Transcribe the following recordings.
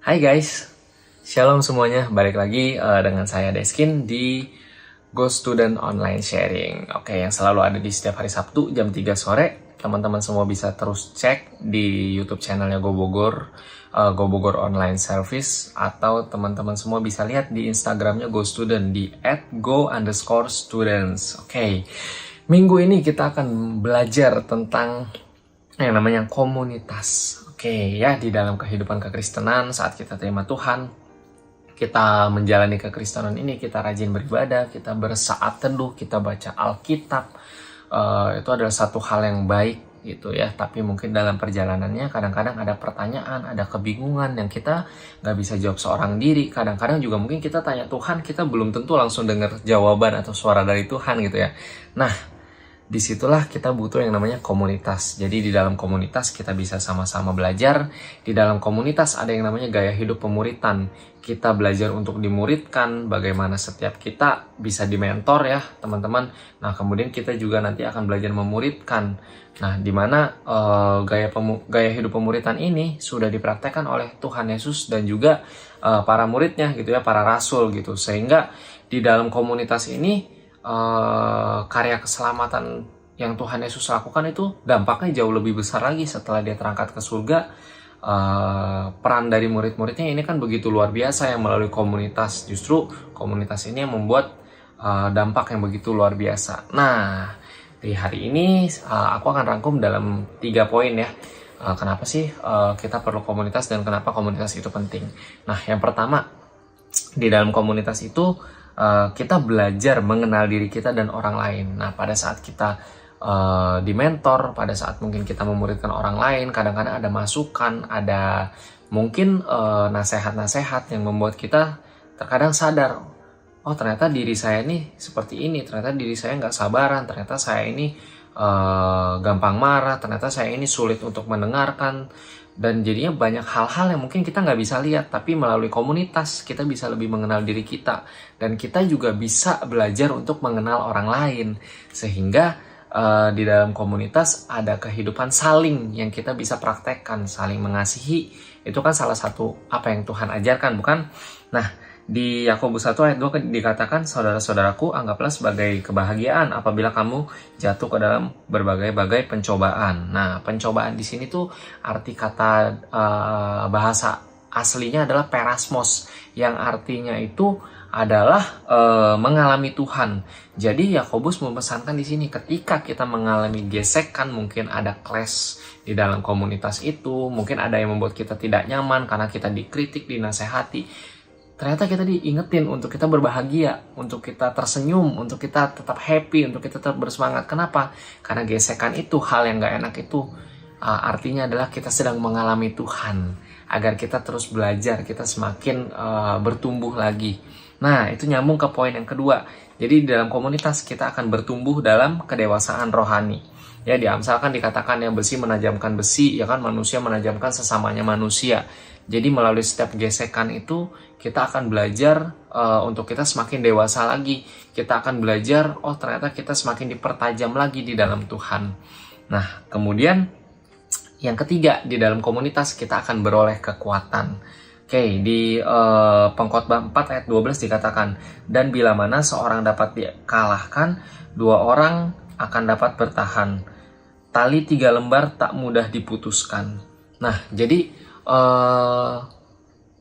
Hai guys, shalom semuanya. Balik lagi dengan saya Deskin di Go Student Online Sharing. Oke, yang selalu ada di setiap hari Sabtu jam 3 sore. Teman-teman semua bisa terus cek di YouTube channelnya Go Bogor Online Service, atau teman-teman semua bisa lihat di Instagramnya Go Student di @go_students. Oke, minggu ini kita akan belajar tentang yang namanya komunitas. Oke, ya, di dalam kehidupan kekristenan saat kita terima Tuhan, kita menjalani kekristenan ini, kita rajin beribadah, kita bersaat teduh, kita baca Alkitab. Itu adalah satu hal yang baik gitu ya. Tapi mungkin dalam perjalanannya kadang-kadang ada pertanyaan, ada kebingungan yang kita nggak bisa jawab seorang diri. Kadang-kadang juga mungkin kita tanya Tuhan, kita belum tentu langsung dengar jawaban atau suara dari Tuhan gitu ya. Nah, disitulah kita butuh yang namanya komunitas. Jadi di dalam komunitas kita bisa sama-sama belajar. Di dalam komunitas ada yang namanya gaya hidup pemuritan. Kita belajar untuk dimuridkan, bagaimana setiap kita bisa dimentor ya teman-teman. Nah, kemudian kita juga nanti akan belajar memuridkan. Nah, di mana gaya hidup pemuritan ini sudah dipraktekkan oleh Tuhan Yesus dan juga para muridnya gitu ya, para rasul gitu. Sehingga di dalam komunitas ini karya keselamatan yang Tuhan Yesus lakukan itu dampaknya jauh lebih besar lagi setelah dia terangkat ke surga. Peran dari murid-muridnya ini kan begitu luar biasa yang melalui komunitas. Justru komunitas ini yang membuat dampak yang begitu luar biasa. Nah, di hari ini aku akan rangkum dalam 3 poin ya. Kenapa sih kita perlu komunitas dan kenapa komunitas itu penting. Nah, yang pertama, di dalam komunitas itu kita belajar mengenal diri kita dan orang lain. Nah, pada saat kita di mentor, pada saat mungkin kita memuridkan orang lain, kadang-kadang ada masukan, ada mungkin nasihat-nasihat yang membuat kita terkadang sadar, oh ternyata diri saya ini seperti ini, ternyata diri saya nggak sabaran, ternyata saya ini gampang marah, ternyata saya ini sulit untuk mendengarkan. Dan jadinya banyak hal-hal yang mungkin kita nggak bisa lihat, tapi melalui komunitas kita bisa lebih mengenal diri kita. Dan kita juga bisa belajar untuk mengenal orang lain. Sehingga di dalam komunitas ada kehidupan saling yang kita bisa praktekkan, saling mengasihi. Itu kan salah satu apa yang Tuhan ajarkan, bukan? Nah, di Yakobus 1 ayat 2 dikatakan, saudara-saudaraku, anggaplah sebagai kebahagiaan apabila kamu jatuh ke dalam berbagai-bagai pencobaan. Nah, pencobaan di sini tuh arti kata bahasa aslinya adalah perasmos, yang artinya itu adalah mengalami Tuhan. Jadi Yakobus memesankan di sini, ketika kita mengalami gesekan, mungkin ada clash di dalam komunitas itu, mungkin ada yang membuat kita tidak nyaman karena kita dikritik, dinasehati. Ternyata kita diingetin untuk kita berbahagia, untuk kita tersenyum, untuk kita tetap happy, untuk kita tetap bersemangat. Kenapa? Karena gesekan itu, hal yang gak enak itu, artinya adalah kita sedang mengalami Tuhan. Agar kita terus belajar, kita semakin bertumbuh lagi. Nah, itu nyambung ke poin yang kedua. Jadi di dalam komunitas kita akan bertumbuh dalam kedewasaan rohani. Ya, di Amsal kan dikatakan yang besi menajamkan besi, ya kan, manusia menajamkan sesamanya manusia. Jadi melalui setiap gesekan itu kita akan belajar untuk kita semakin dewasa lagi. Kita akan belajar, oh ternyata kita semakin dipertajam lagi di dalam Tuhan. Nah, kemudian yang ketiga, di dalam komunitas kita akan beroleh kekuatan. Oke, di Pengkhotbah 4 ayat 12 dikatakan, dan bila mana seorang dapat dikalahkan, 2 orang akan dapat bertahan. Tali 3 lembar tak mudah diputuskan. Nah, jadi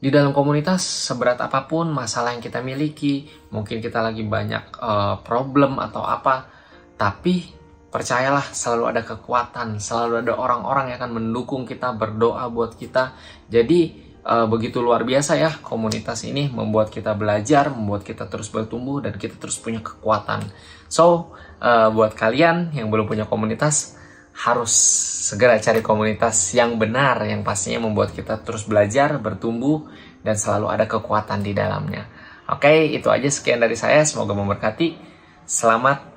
di dalam komunitas, seberat apapun masalah yang kita miliki, mungkin kita lagi banyak problem atau apa, tapi percayalah, selalu ada kekuatan, selalu ada orang-orang yang akan mendukung kita, berdoa buat kita. Jadi begitu luar biasa ya, komunitas ini membuat kita belajar, membuat kita terus bertumbuh, dan kita terus punya kekuatan. So, buat kalian yang belum punya komunitas, harus segera cari komunitas yang benar, yang pastinya membuat kita terus belajar, bertumbuh, dan selalu ada kekuatan di dalamnya. Oke, itu aja, sekian dari saya. Semoga memberkati. Selamat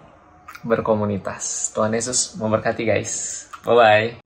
berkomunitas. Tuhan Yesus memberkati guys. Bye-bye.